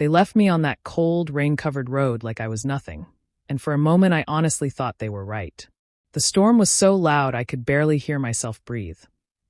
They left me on that cold, rain-covered road like I was nothing, and for a moment I honestly thought they were right. The storm was so loud I could barely hear myself breathe,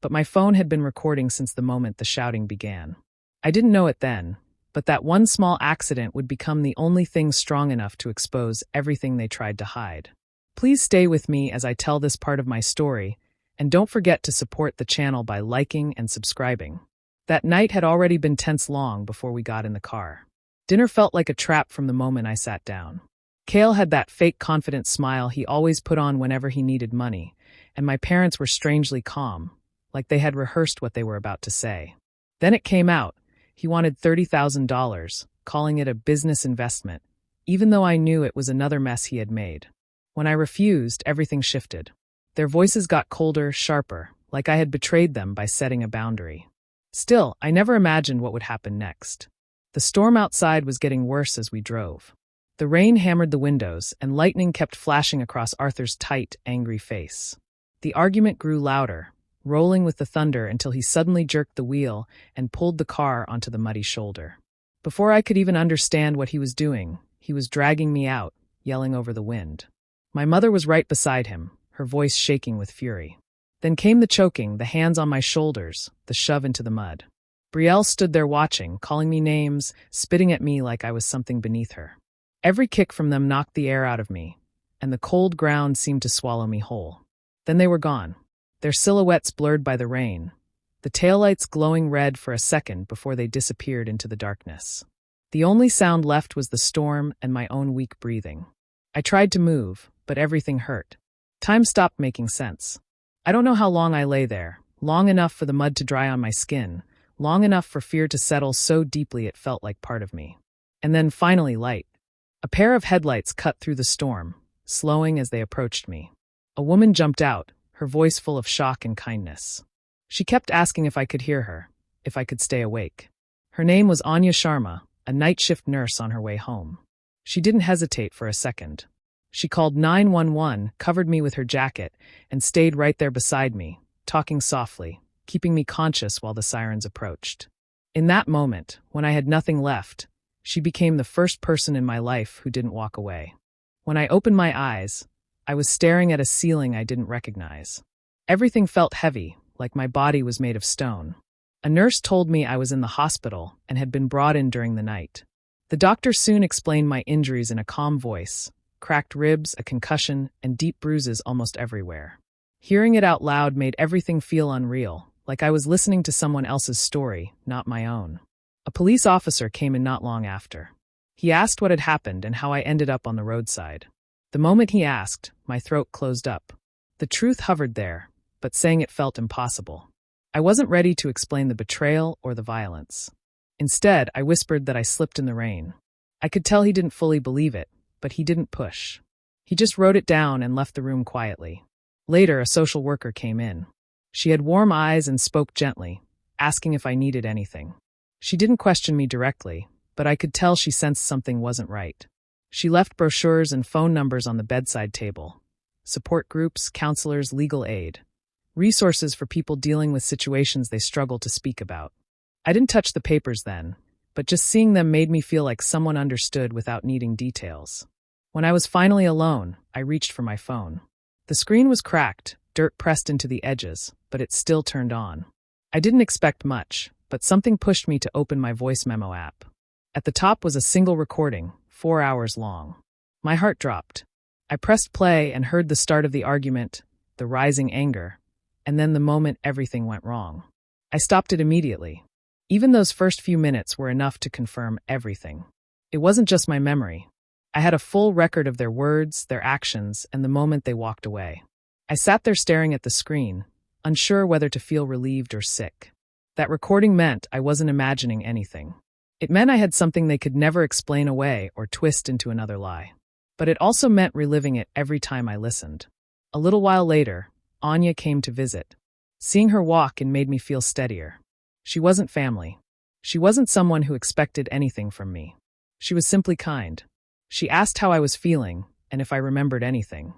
but my phone had been recording since the moment the shouting began. I didn't know it then, but that one small accident would become the only thing strong enough to expose everything they tried to hide. Please stay with me as I tell this part of my story, and don't forget to support the channel by liking and subscribing. That night had already been tense long before we got in the car. Dinner felt like a trap from the moment I sat down. Cale had that fake confident smile he always put on whenever he needed money, and my parents were strangely calm, like they had rehearsed what they were about to say. Then it came out. He wanted $30,000, calling it a business investment, even though I knew it was another mess he had made. When I refused, everything shifted. Their voices got colder, sharper, like I had betrayed them by setting a boundary. Still, I never imagined what would happen next. The storm outside was getting worse as we drove. The rain hammered the windows, and lightning kept flashing across Arthur's tight, angry face. The argument grew louder, rolling with the thunder until he suddenly jerked the wheel and pulled the car onto the muddy shoulder. Before I could even understand what he was doing, he was dragging me out, yelling over the wind. My mother was right beside him, her voice shaking with fury. Then came the choking, the hands on my shoulders, the shove into the mud. Brielle stood there watching, calling me names, spitting at me like I was something beneath her. Every kick from them knocked the air out of me, and the cold ground seemed to swallow me whole. Then they were gone, their silhouettes blurred by the rain, the taillights glowing red for a second before they disappeared into the darkness. The only sound left was the storm and my own weak breathing. I tried to move, but everything hurt. Time stopped making sense. I don't know how long I lay there, long enough for the mud to dry on my skin, long enough for fear to settle so deeply it felt like part of me. And then finally light. A pair of headlights cut through the storm, slowing as they approached me. A woman jumped out, her voice full of shock and kindness. She kept asking if I could hear her, if I could stay awake. Her name was Anya Sharma, a night shift nurse on her way home. She didn't hesitate for a second. She called 911, covered me with her jacket, and stayed right there beside me, talking softly, keeping me conscious while the sirens approached. In that moment, when I had nothing left, she became the first person in my life who didn't walk away. When I opened my eyes, I was staring at a ceiling I didn't recognize. Everything felt heavy, like my body was made of stone. A nurse told me I was in the hospital and had been brought in during the night. The doctor soon explained my injuries in a calm voice: cracked ribs, a concussion, and deep bruises almost everywhere. Hearing it out loud made everything feel unreal, like I was listening to someone else's story, not my own. A police officer came in not long after. He asked what had happened and how I ended up on the roadside. The moment he asked, my throat closed up. The truth hovered there, but saying it felt impossible. I wasn't ready to explain the betrayal or the violence. Instead, I whispered that I slipped in the rain. I could tell he didn't fully believe it, but he didn't push. He just wrote it down and left the room quietly. Later, a social worker came in. She had warm eyes and spoke gently, asking if I needed anything. She didn't question me directly, but I could tell she sensed something wasn't right. She left brochures and phone numbers on the bedside table. Support groups, counselors, legal aid. Resources for people dealing with situations they struggle to speak about. I didn't touch the papers then, but just seeing them made me feel like someone understood without needing details. When I was finally alone, I reached for my phone. The screen was cracked, dirt pressed into the edges, but it still turned on. I didn't expect much, but something pushed me to open my voice memo app. At the top was a single recording, 4 hours long. My heart dropped. I pressed play and heard the start of the argument, the rising anger, and then the moment everything went wrong. I stopped it immediately. Even those first few minutes were enough to confirm everything. It wasn't just my memory. I had a full record of their words, their actions, and the moment they walked away. I sat there staring at the screen, unsure whether to feel relieved or sick. That recording meant I wasn't imagining anything. It meant I had something they could never explain away or twist into another lie. But it also meant reliving it every time I listened. A little while later, Anya came to visit. Seeing her walk in made me feel steadier. She wasn't family. She wasn't someone who expected anything from me. She was simply kind. She asked how I was feeling and if I remembered anything.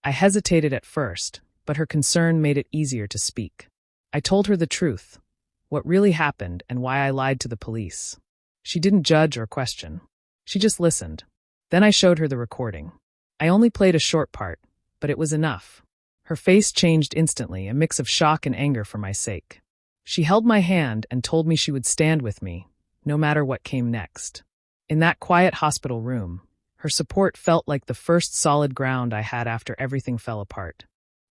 I hesitated at first, but her concern made it easier to speak. I told her the truth, what really happened and why I lied to the police. She didn't judge or question. She just listened. Then I showed her the recording. I only played a short part, but it was enough. Her face changed instantly, a mix of shock and anger for my sake. She held my hand and told me she would stand with me, no matter what came next. In that quiet hospital room, her support felt like the first solid ground I had after everything fell apart.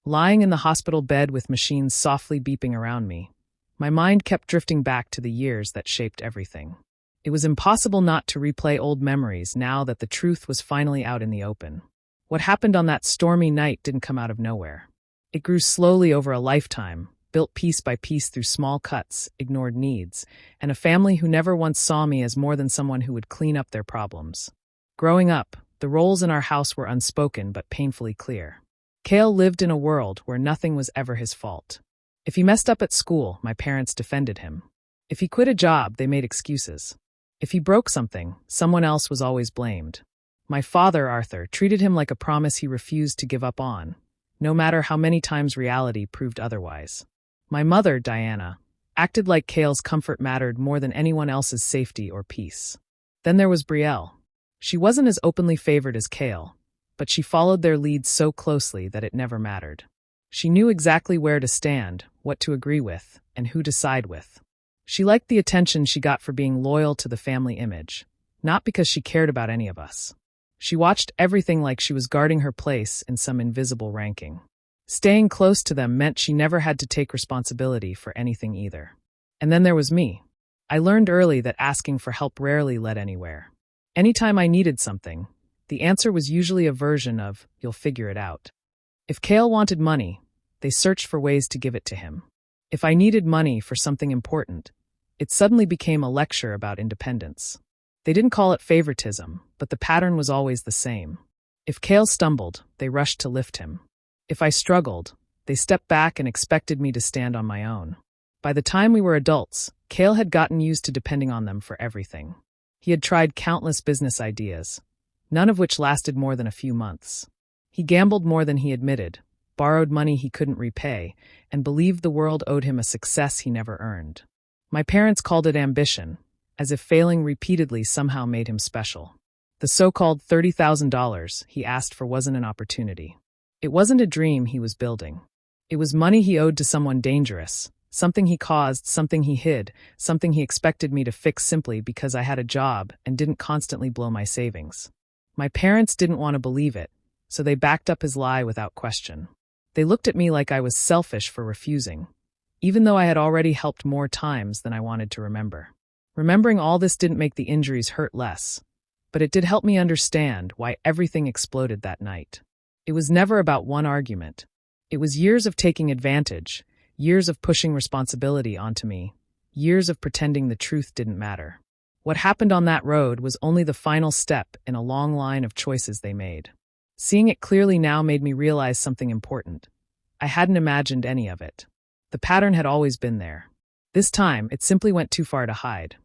Lying in the hospital bed with machines softly beeping around me, my mind kept drifting back to the years that shaped everything. It was impossible not to replay old memories now that the truth was finally out in the open. What happened on that stormy night didn't come out of nowhere. It grew slowly over a lifetime, built piece by piece through small cuts, ignored needs, and a family who never once saw me as more than someone who would clean up their problems. Growing up, the roles in our house were unspoken but painfully clear. Cale lived in a world where nothing was ever his fault. If he messed up at school, my parents defended him. If he quit a job, they made excuses. If he broke something, someone else was always blamed. My father, Arthur, treated him like a promise he refused to give up on, no matter how many times reality proved otherwise. My mother, Diana, acted like Cale's comfort mattered more than anyone else's safety or peace. Then there was Brielle. She wasn't as openly favored as Cale, but she followed their lead so closely that it never mattered. She knew exactly where to stand, what to agree with, and who to side with. She liked the attention she got for being loyal to the family image, not because she cared about any of us. She watched everything like she was guarding her place in some invisible ranking. Staying close to them meant she never had to take responsibility for anything either. And then there was me. I learned early that asking for help rarely led anywhere. Anytime I needed something, the answer was usually a version of, "You'll figure it out." If Cale wanted money, they searched for ways to give it to him. If I needed money for something important, it suddenly became a lecture about independence. They didn't call it favoritism, but the pattern was always the same. If Cale stumbled, they rushed to lift him. If I struggled, they stepped back and expected me to stand on my own. By the time we were adults, Cale had gotten used to depending on them for everything. He had tried countless business ideas, none of which lasted more than a few months. He gambled more than he admitted, borrowed money he couldn't repay, and believed the world owed him a success he never earned. My parents called it ambition, as if failing repeatedly somehow made him special. The so-called $30,000 he asked for wasn't an opportunity. It wasn't a dream he was building. It was money he owed to someone dangerous, something he caused, something he hid, something he expected me to fix simply because I had a job and didn't constantly blow my savings. My parents didn't want to believe it, so they backed up his lie without question. They looked at me like I was selfish for refusing, even though I had already helped more times than I wanted to remember. Remembering all this didn't make the injuries hurt less, but it did help me understand why everything exploded that night. It was never about one argument. It was years of taking advantage, years of pushing responsibility onto me, years of pretending the truth didn't matter. What happened on that road was only the final step in a long line of choices they made. Seeing it clearly now made me realize something important. I hadn't imagined any of it. The pattern had always been there. This time, it simply went too far to hide.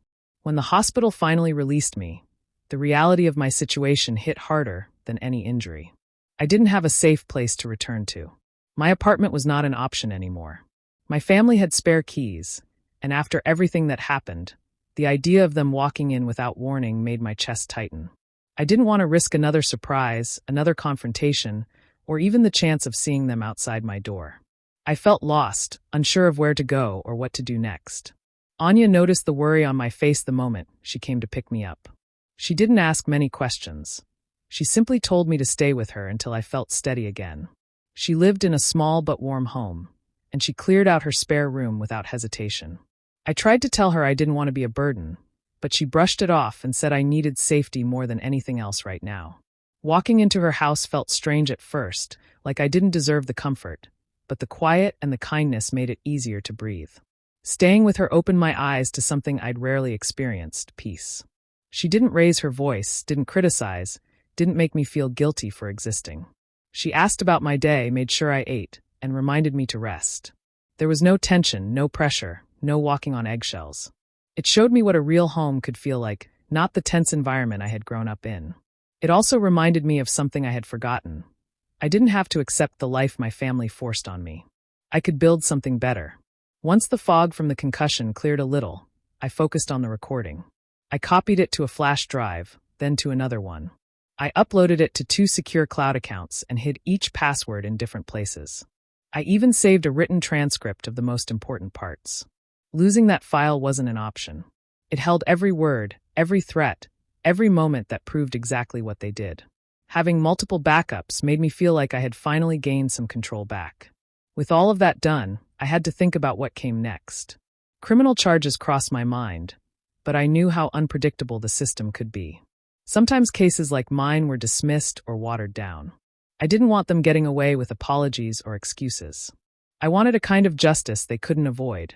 When the hospital finally released me, the reality of my situation hit harder than any injury. I didn't have a safe place to return to. My apartment was not an option anymore. My family had spare keys, and after everything that happened, the idea of them walking in without warning made my chest tighten. I didn't want to risk another surprise, another confrontation, or even the chance of seeing them outside my door. I felt lost, unsure of where to go or what to do next. Anya noticed the worry on my face the moment she came to pick me up. She didn't ask many questions. She simply told me to stay with her until I felt steady again. She lived in a small but warm home, and she cleared out her spare room without hesitation. I tried to tell her I didn't want to be a burden, but she brushed it off and said I needed safety more than anything else right now. Walking into her house felt strange at first, like I didn't deserve the comfort, but the quiet and the kindness made it easier to breathe. Staying with her opened my eyes to something I'd rarely experienced, peace. She didn't raise her voice, didn't criticize, didn't make me feel guilty for existing. She asked about my day, made sure I ate, and reminded me to rest. There was no tension, no pressure, no walking on eggshells. It showed me what a real home could feel like, not the tense environment I had grown up in. It also reminded me of something I had forgotten. I didn't have to accept the life my family forced on me. I could build something better. Once the fog from the concussion cleared a little, I focused on the recording. I copied it to a flash drive, then to another one. I uploaded it to 2 secure cloud accounts and hid each password in different places. I even saved a written transcript of the most important parts. Losing that file wasn't an option. It held every word, every threat, every moment that proved exactly what they did. Having multiple backups made me feel like I had finally gained some control back. With all of that done, I had to think about what came next. Criminal charges crossed my mind, but I knew how unpredictable the system could be. Sometimes cases like mine were dismissed or watered down. I didn't want them getting away with apologies or excuses. I wanted a kind of justice they couldn't avoid,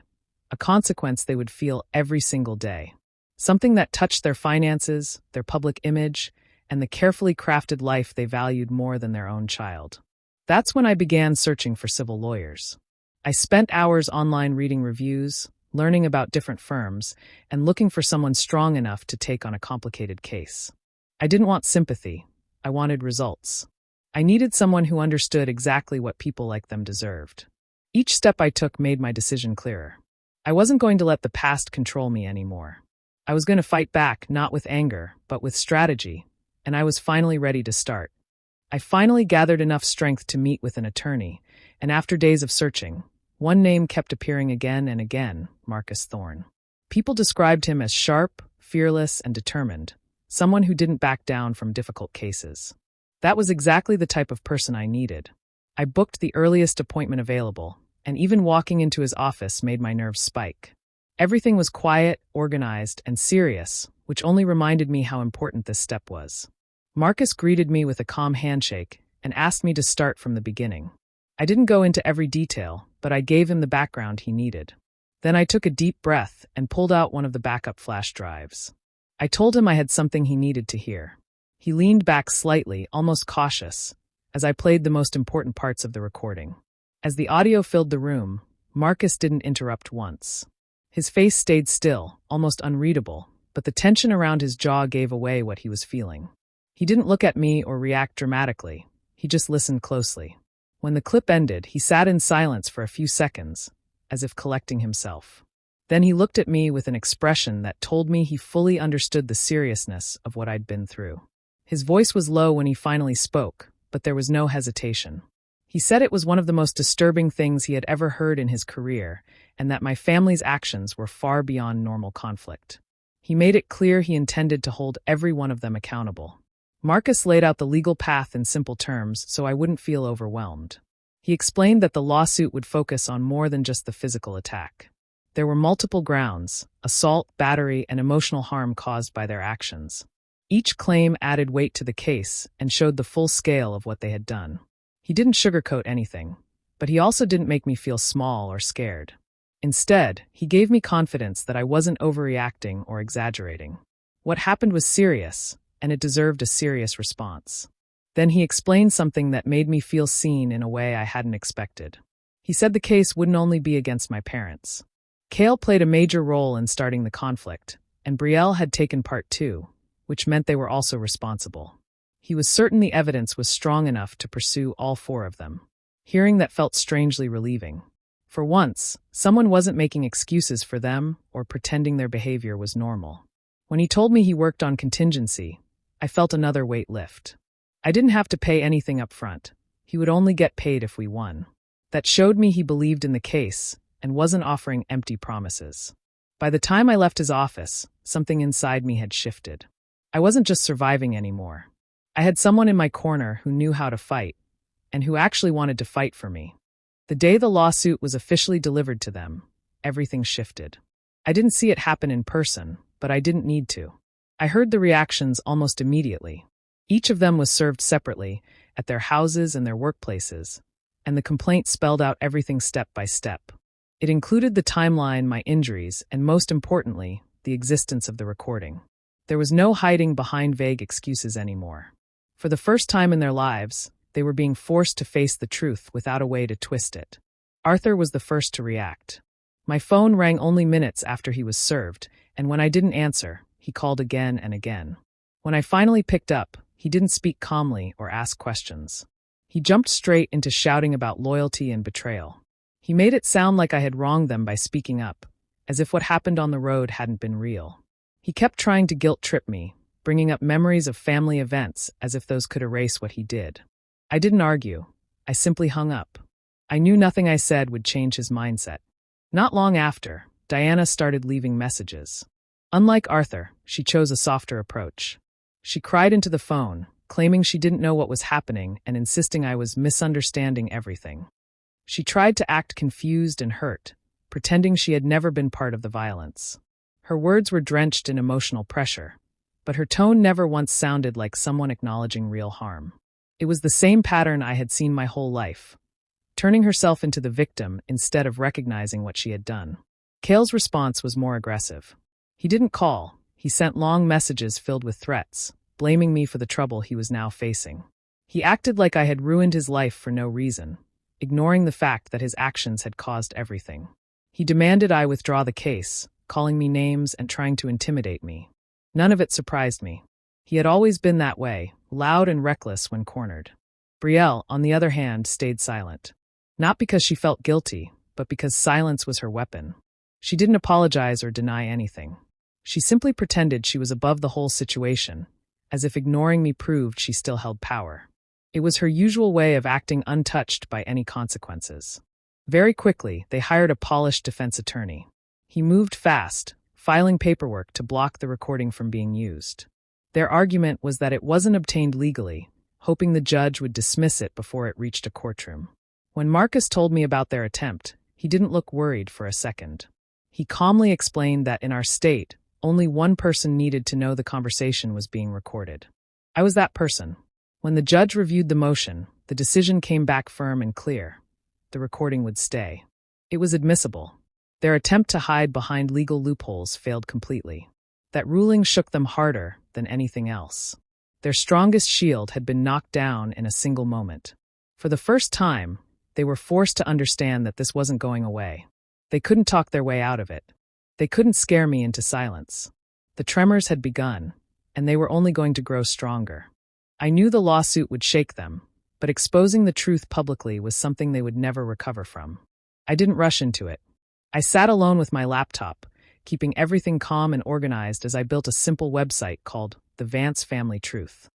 a consequence they would feel every single day. Something that touched their finances, their public image, and the carefully crafted life they valued more than their own child. That's when I began searching for civil lawyers. I spent hours online reading reviews, learning about different firms, and looking for someone strong enough to take on a complicated case. I didn't want sympathy. I wanted results. I needed someone who understood exactly what people like them deserved. Each step I took made my decision clearer. I wasn't going to let the past control me anymore. I was going to fight back, not with anger, but with strategy, and I was finally ready to start. I finally gathered enough strength to meet with an attorney, and after days of searching, one name kept appearing again and again: Marcus Thorne. People described him as sharp, fearless, and determined, someone who didn't back down from difficult cases. That was exactly the type of person I needed. I booked the earliest appointment available, and even walking into his office made my nerves spike. Everything was quiet, organized, and serious, which only reminded me how important this step was. Marcus greeted me with a calm handshake and asked me to start from the beginning. I didn't go into every detail, but I gave him the background he needed. Then I took a deep breath and pulled out one of the backup flash drives. I told him I had something he needed to hear. He leaned back slightly, almost cautious, as I played the most important parts of the recording. As the audio filled the room, Marcus didn't interrupt once. His face stayed still, almost unreadable, but the tension around his jaw gave away what he was feeling. He didn't look at me or react dramatically. He just listened closely. When the clip ended, he sat in silence for a few seconds, as if collecting himself. Then he looked at me with an expression that told me he fully understood the seriousness of what I'd been through. His voice was low when he finally spoke, but there was no hesitation. He said it was one of the most disturbing things he had ever heard in his career, and that my family's actions were far beyond normal conflict. He made it clear he intended to hold every one of them accountable. Marcus laid out the legal path in simple terms so I wouldn't feel overwhelmed. He explained that the lawsuit would focus on more than just the physical attack. There were multiple grounds: assault, battery, and emotional harm caused by their actions. Each claim added weight to the case and showed the full scale of what they had done. He didn't sugarcoat anything, but he also didn't make me feel small or scared. Instead, he gave me confidence that I wasn't overreacting or exaggerating. What happened was serious, and it deserved a serious response. Then he explained something that made me feel seen in a way I hadn't expected. He said the case wouldn't only be against my parents. Cale played a major role in starting the conflict, and Brielle had taken part too, which meant they were also responsible. He was certain the evidence was strong enough to pursue all 4 of them. Hearing that felt strangely relieving. For once, someone wasn't making excuses for them or pretending their behavior was normal. When he told me he worked on contingency, I felt another weight lift. I didn't have to pay anything up front. He would only get paid if we won. That showed me he believed in the case and wasn't offering empty promises. By the time I left his office, something inside me had shifted. I wasn't just surviving anymore. I had someone in my corner who knew how to fight, and who actually wanted to fight for me. The day the lawsuit was officially delivered to them, everything shifted. I didn't see it happen in person, but I didn't need to. I heard the reactions almost immediately. Each of them was served separately, at their houses and their workplaces, and the complaint spelled out everything step by step. It included the timeline, my injuries, and most importantly, the existence of the recording. There was no hiding behind vague excuses anymore. For the first time in their lives, they were being forced to face the truth without a way to twist it. Arthur was the first to react. My phone rang only minutes after he was served, and when I didn't answer, he called again and again. When I finally picked up, he didn't speak calmly or ask questions. He jumped straight into shouting about loyalty and betrayal. He made it sound like I had wronged them by speaking up, as if what happened on the road hadn't been real. He kept trying to guilt-trip me, bringing up memories of family events as if those could erase what he did. I didn't argue. I simply hung up. I knew nothing I said would change his mindset. Not long after, Diana started leaving messages. Unlike Arthur, she chose a softer approach. She cried into the phone, claiming she didn't know what was happening and insisting I was misunderstanding everything. She tried to act confused and hurt, pretending she had never been part of the violence. Her words were drenched in emotional pressure, but her tone never once sounded like someone acknowledging real harm. It was the same pattern I had seen my whole life, turning herself into the victim instead of recognizing what she had done. Cale's response was more aggressive. He didn't call. He sent long messages filled with threats, blaming me for the trouble he was now facing. He acted like I had ruined his life for no reason, ignoring the fact that his actions had caused everything. He demanded I withdraw the case, calling me names and trying to intimidate me. None of it surprised me. He had always been that way, loud and reckless when cornered. Brielle, on the other hand, stayed silent. Not because she felt guilty, but because silence was her weapon. She didn't apologize or deny anything. She simply pretended she was above the whole situation, as if ignoring me proved she still held power. It was her usual way of acting untouched by any consequences. Very quickly, they hired a polished defense attorney. He moved fast, filing paperwork to block the recording from being used. Their argument was that it wasn't obtained legally, hoping the judge would dismiss it before it reached a courtroom. When Marcus told me about their attempt, he didn't look worried for a second. He calmly explained that in our state, only one person needed to know the conversation was being recorded. I was that person. When the judge reviewed the motion, the decision came back firm and clear. The recording would stay. It was admissible. Their attempt to hide behind legal loopholes failed completely. That ruling shook them harder than anything else. Their strongest shield had been knocked down in a single moment. For the first time, they were forced to understand that this wasn't going away. They couldn't talk their way out of it. They couldn't scare me into silence. The tremors had begun, and they were only going to grow stronger. I knew the lawsuit would shake them, but exposing the truth publicly was something they would never recover from. I didn't rush into it. I sat alone with my laptop, keeping everything calm and organized as I built a simple website called The Vance Family Truth.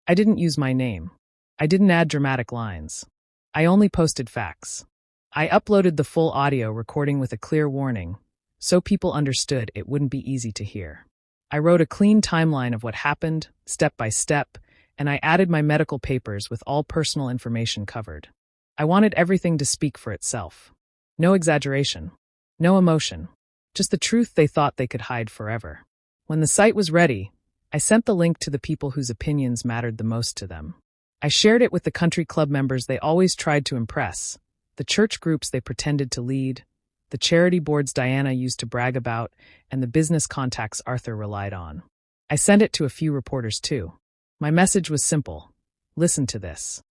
I didn't use my name. I didn't add dramatic lines. I only posted facts. I uploaded the full audio recording with a clear warning, so people understood it wouldn't be easy to hear. I wrote a clean timeline of what happened, step by step, and I added my medical papers with all personal information covered. I wanted everything to speak for itself. No exaggeration. No emotion. Just the truth they thought they could hide forever. When the site was ready, I sent the link to the people whose opinions mattered the most to them. I shared it with the country club members they always tried to impress, the church groups they pretended to lead, the charity boards Diana used to brag about, and the business contacts Arthur relied on. I sent it to a few reporters too. My message was simple. Listen to this.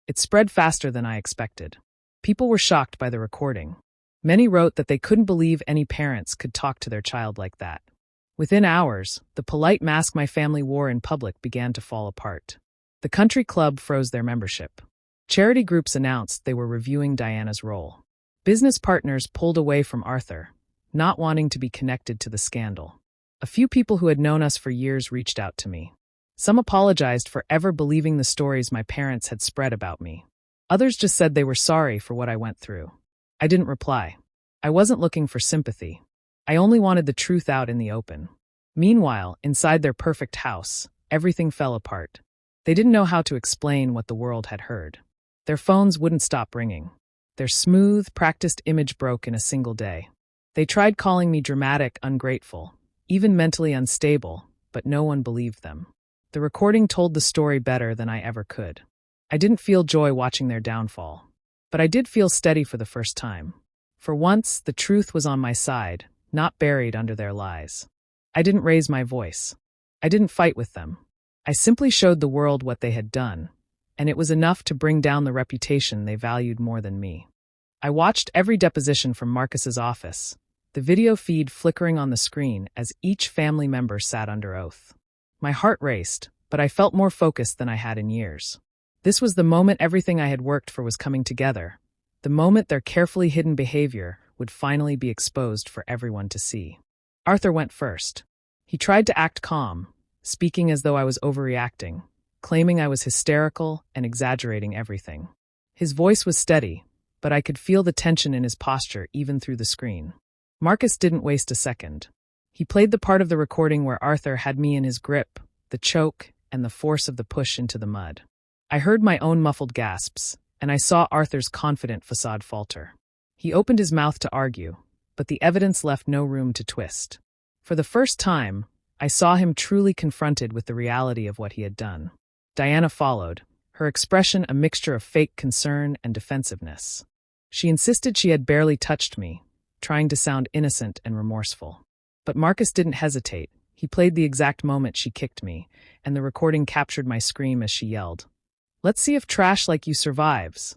It spread faster than I expected. People were shocked by the recording. Many wrote that they couldn't believe any parents could talk to their child like that. Within hours, the polite mask my family wore in public began to fall apart. The country club froze their membership. Charity groups announced they were reviewing Diana's role. Business partners pulled away from Arthur, not wanting to be connected to the scandal. A few people who had known us for years reached out to me. Some apologized for ever believing the stories my parents had spread about me. Others just said they were sorry for what I went through. I didn't reply. I wasn't looking for sympathy. I only wanted the truth out in the open. Meanwhile, inside their perfect house, everything fell apart. They didn't know how to explain what the world had heard. Their phones wouldn't stop ringing. Their smooth, practiced image broke in a single day. They tried calling me dramatic, ungrateful, even mentally unstable, but no one believed them. The recording told the story better than I ever could. I didn't feel joy watching their downfall, but I did feel steady for the first time. For once, the truth was on my side, not buried under their lies. I didn't raise my voice. I didn't fight with them. I simply showed the world what they had done, and it was enough to bring down the reputation they valued more than me. I watched every deposition from Marcus's office, the video feed flickering on the screen as each family member sat under oath. My heart raced, but I felt more focused than I had in years. This was the moment everything I had worked for was coming together, the moment their carefully hidden behavior would finally be exposed for everyone to see. Arthur went first. He tried to act calm, speaking as though I was overreacting, claiming I was hysterical and exaggerating everything. His voice was steady, but I could feel the tension in his posture even through the screen. Marcus didn't waste a second. He played the part of the recording where Arthur had me in his grip, the choke, and the force of the push into the mud. I heard my own muffled gasps, and I saw Arthur's confident facade falter. He opened his mouth to argue, but the evidence left no room to twist. For the first time, I saw him truly confronted with the reality of what he had done. Diana followed, her expression a mixture of fake concern and defensiveness. She insisted she had barely touched me, trying to sound innocent and remorseful. But Marcus didn't hesitate. He played the exact moment she kicked me, and the recording captured my scream as she yelled, "Let's see if trash like you survives."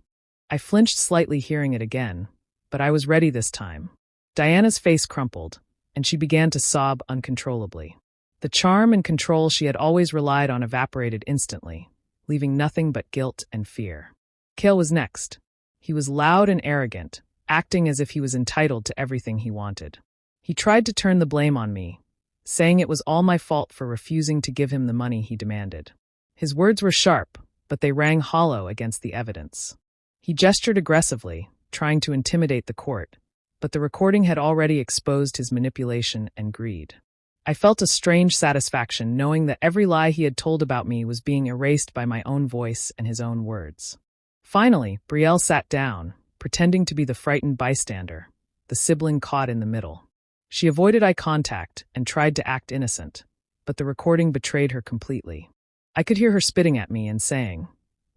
I flinched slightly hearing it again, but I was ready this time. Diana's face crumpled, and she began to sob uncontrollably. The charm and control she had always relied on evaporated instantly, leaving nothing but guilt and fear. Cale was next. He was loud and arrogant, acting as if he was entitled to everything he wanted. He tried to turn the blame on me, saying it was all my fault for refusing to give him the money he demanded. His words were sharp, but they rang hollow against the evidence. He gestured aggressively, trying to intimidate the court, but the recording had already exposed his manipulation and greed. I felt a strange satisfaction knowing that every lie he had told about me was being erased by my own voice and his own words. Finally, Brielle sat down, pretending to be the frightened bystander, the sibling caught in the middle. She avoided eye contact and tried to act innocent, but the recording betrayed her completely. I could hear her spitting at me and saying,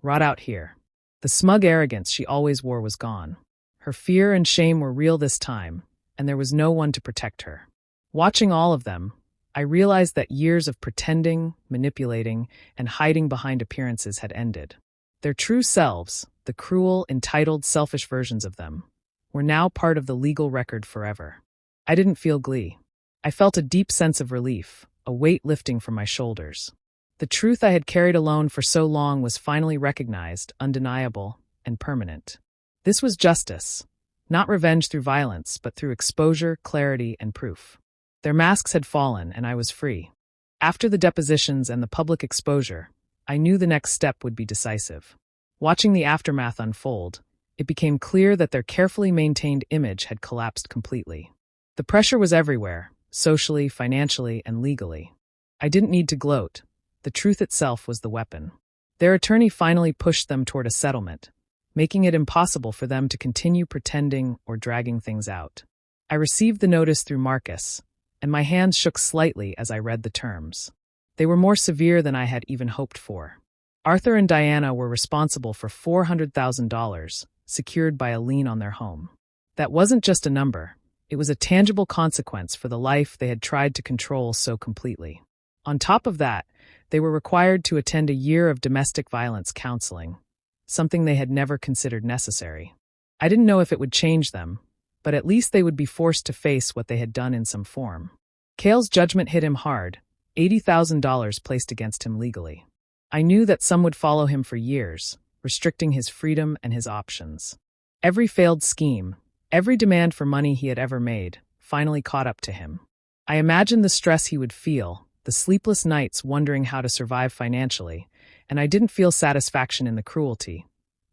"Rot out here." The smug arrogance she always wore was gone. Her fear and shame were real this time, and there was no one to protect her. Watching all of them, I realized that years of pretending, manipulating, and hiding behind appearances had ended. Their true selves, the cruel, entitled, selfish versions of them, were now part of the legal record forever. I didn't feel glee. I felt a deep sense of relief, a weight lifting from my shoulders. The truth I had carried alone for so long was finally recognized, undeniable, and permanent. This was justice, not revenge through violence, but through exposure, clarity, and proof. Their masks had fallen, and I was free. After the depositions and the public exposure, I knew the next step would be decisive. Watching the aftermath unfold, it became clear that their carefully maintained image had collapsed completely. The pressure was everywhere, socially, financially, and legally. I didn't need to gloat. The truth itself was the weapon. Their attorney finally pushed them toward a settlement, making it impossible for them to continue pretending or dragging things out. I received the notice through Marcus, and my hands shook slightly as I read the terms. They were more severe than I had even hoped for. Arthur and Diana were responsible for $400,000, secured by a lien on their home. That wasn't just a number. It was a tangible consequence for the life they had tried to control so completely. On top of that, they were required to attend a year of domestic violence counseling, something they had never considered necessary. I didn't know if it would change them, but at least they would be forced to face what they had done in some form. Cale's judgment hit him hard, $80,000 placed against him legally. I knew that some would follow him for years, restricting his freedom and his options. Every failed scheme, every demand for money he had ever made, finally caught up to him. I imagined the stress he would feel, the sleepless nights wondering how to survive financially, and I didn't feel satisfaction in the cruelty,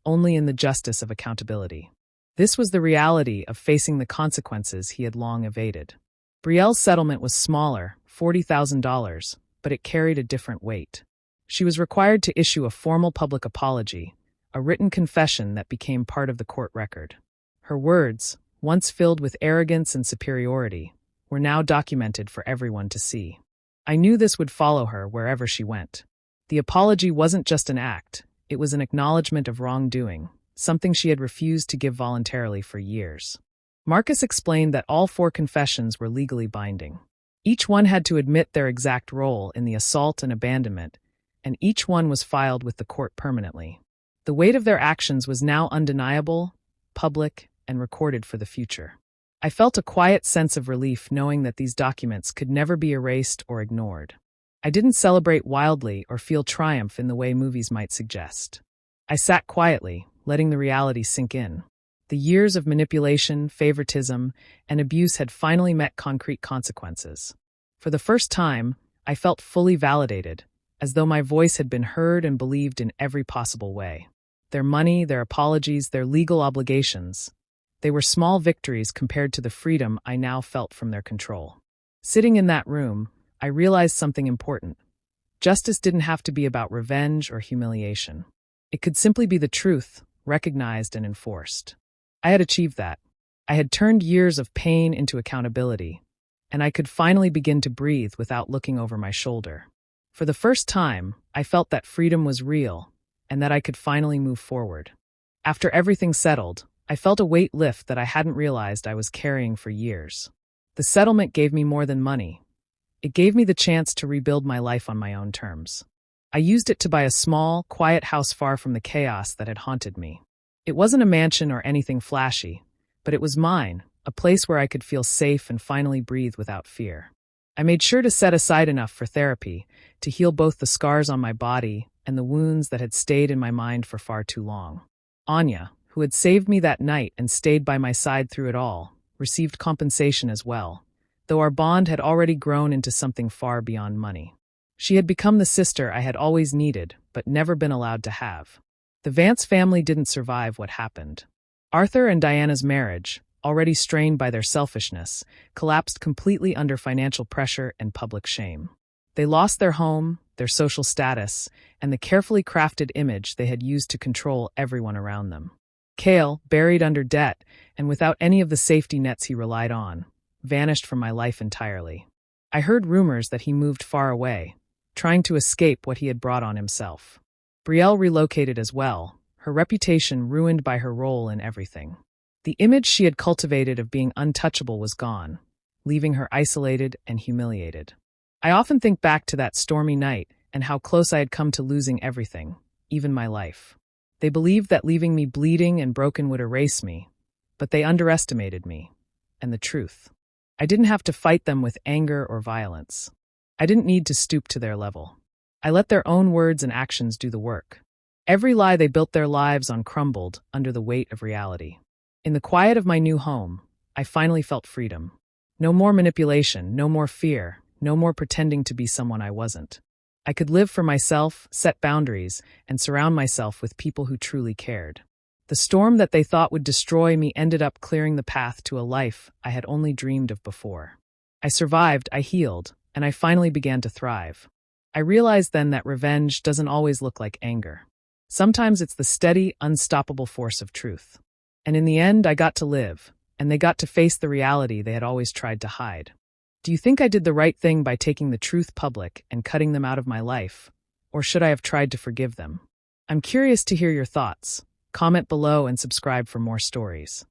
only in the justice of accountability. This was the reality of facing the consequences he had long evaded. Brielle's settlement was smaller, $40,000, but it carried a different weight. She was required to issue a formal public apology, a written confession that became part of the court record. Her words, once filled with arrogance and superiority, were now documented for everyone to see. I knew this would follow her wherever she went. The apology wasn't just an act, it was an acknowledgement of wrongdoing, something she had refused to give voluntarily for years. Marcus explained that all 4 confessions were legally binding. Each one had to admit their exact role in the assault and abandonment, and each one was filed with the court permanently. The weight of their actions was now undeniable, public, and recorded for the future. I felt a quiet sense of relief knowing that these documents could never be erased or ignored. I didn't celebrate wildly or feel triumph in the way movies might suggest. I sat quietly, letting the reality sink in. The years of manipulation, favoritism, and abuse had finally met concrete consequences. For the first time, I felt fully validated, as though my voice had been heard and believed in every possible way. Their money, their apologies, their legal obligations. They were small victories compared to the freedom I now felt from their control. Sitting in that room, I realized something important. Justice didn't have to be about revenge or humiliation. It could simply be the truth, recognized and enforced. I had achieved that. I had turned years of pain into accountability, and I could finally begin to breathe without looking over my shoulder. For the first time, I felt that freedom was real, and that I could finally move forward. After everything settled, I felt a weight lift that I hadn't realized I was carrying for years. The settlement gave me more than money. It gave me the chance to rebuild my life on my own terms. I used it to buy a small, quiet house far from the chaos that had haunted me. It wasn't a mansion or anything flashy, but it was mine, a place where I could feel safe and finally breathe without fear. I made sure to set aside enough for therapy, to heal both the scars on my body and the wounds that had stayed in my mind for far too long. Anya, who had saved me that night and stayed by my side through it all, received compensation as well, though our bond had already grown into something far beyond money. She had become the sister I had always needed, but never been allowed to have. The Vance family didn't survive what happened. Arthur and Diana's marriage, already strained by their selfishness, collapsed completely under financial pressure and public shame. They lost their home, their social status, and the carefully crafted image they had used to control everyone around them. Cale, buried under debt and without any of the safety nets he relied on, vanished from my life entirely. I heard rumors that he moved far away, trying to escape what he had brought on himself. Brielle relocated as well, her reputation ruined by her role in everything. The image she had cultivated of being untouchable was gone, leaving her isolated and humiliated. I often think back to that stormy night and how close I had come to losing everything, even my life. They believed that leaving me bleeding and broken would erase me, but they underestimated me, and the truth. I didn't have to fight them with anger or violence. I didn't need to stoop to their level. I let their own words and actions do the work. Every lie they built their lives on crumbled under the weight of reality. In the quiet of my new home, I finally felt freedom. No more manipulation, no more fear, no more pretending to be someone I wasn't. I could live for myself, set boundaries, and surround myself with people who truly cared. The storm that they thought would destroy me ended up clearing the path to a life I had only dreamed of before. I survived, I healed, and I finally began to thrive. I realized then that revenge doesn't always look like anger. Sometimes it's the steady, unstoppable force of truth. And in the end, I got to live, and they got to face the reality they had always tried to hide. Do you think I did the right thing by taking the truth public and cutting them out of my life? Or should I have tried to forgive them? I'm curious to hear your thoughts. Comment below and subscribe for more stories.